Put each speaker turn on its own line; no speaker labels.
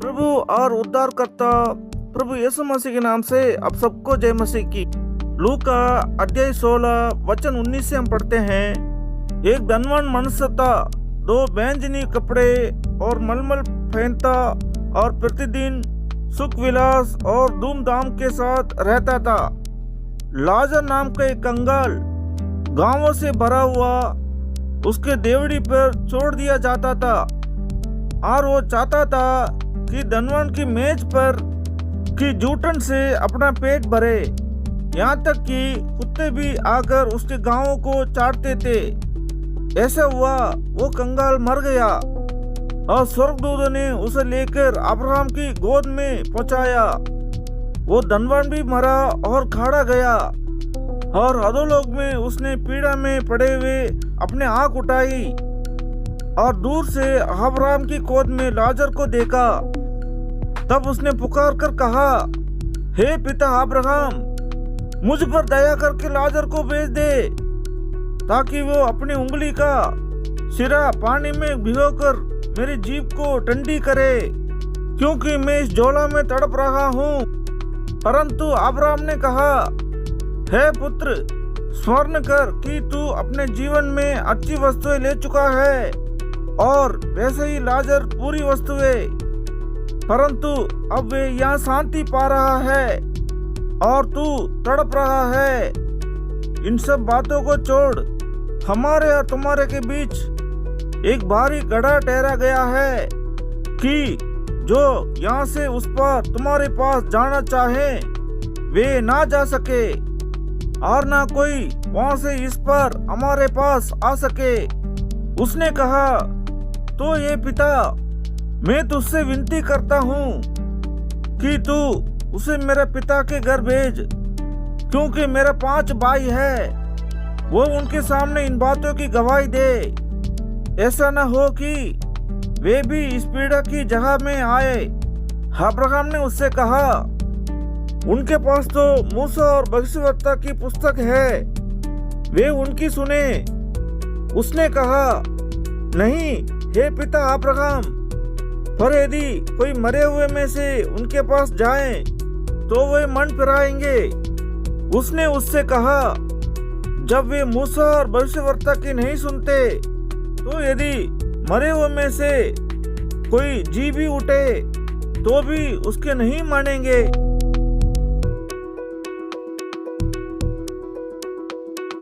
प्रभु और उद्धारकर्ता प्रभु यीशु मसीह के नाम से आप सबको जय मसीह की। लूका अध्याय 16 वचन 19 से हम पढ़ते हैं। एक धनवान मनुष्य था, 2 बैंजनी कपड़े और मलमल पहनता और प्रतिदिन सुख विलास और धूमधाम के साथ रहता था। लाजर नाम का एक कंगाल गांवों से भरा हुआ उसके देवड़ी पर छोड़ दिया जाता था और वो चाहता था कि धनवान की मेज पर की जूठन से अपना पेट भरे। यहाँ तक कि कुत्ते भी आकर उसके गांवों को चाटते थे। ऐसा हुआ, वो कंगाल मर गया और स्वर्गदूतों ने उसे लेकर अब्राहम की गोद में पहुंचाया। वो धनवान भी मरा और खाड़ा गया और अधोलोक में उसने पीड़ा में पड़े हुए अपने आंख उठाई और दूर से अब्राहम की गोद में लाजर को देखा। तब उसने पुकार कर कहा, हे पिता अब्राहम, मुझ पर दया करके लाजर को भेज दे, ताकि वो अपनी उंगली का सिरा पानी में भिगोकर मेरी जीभ को ठंडी करे, क्योंकि मैं इस ज्वाला में तड़प रहा हूँ। परंतु अब्राहम ने कहा, हे पुत्र, स्मरण कर कि तू अपने जीवन में अच्छी वस्तुएं ले चुका है और वैसे ही लाजर पूरी वस्तुएं, परंतु अब वे यहाँ शांति पा रहा है और तू तड़प रहा है। इन सब बातों को छोड़, हमारे और तुम्हारे के बीच एक भारी गड्ढा ठहरा गया है कि जो यहाँ से उस पर तुम्हारे पास जाना चाहे वे ना जा सके और ना कोई वहाँ से इस पर हमारे पास आ सके। उसने कहा, तो ये पिता, मैं तुझसे विनती करता हूँ कि तू उसे मेरे पिता के घर भेज, क्योंकि मेरे 5 भाई है। वो उनके सामने इन बातों की गवाही दे। ऐसा न हो कि वे भी इस पीड़ा की जगह में आए। अब्राहम ने उससे कहा, उनके पास तो मूसा और भविष्यवक्ता की पुस्तक है, वे उनकी सुने। उसने कहा, नहीं हे पिता अब्राहम, पर यदि कोई मरे हुए में से उनके पास जाए तो वे मन फिराएंगे। उसने उससे कहा, जब वे मूसा और भविष्यवक्ता की नहीं सुनते, तो यदि मरे हुए में से कोई जी भी उठे तो भी उसके नहीं मानेंगे।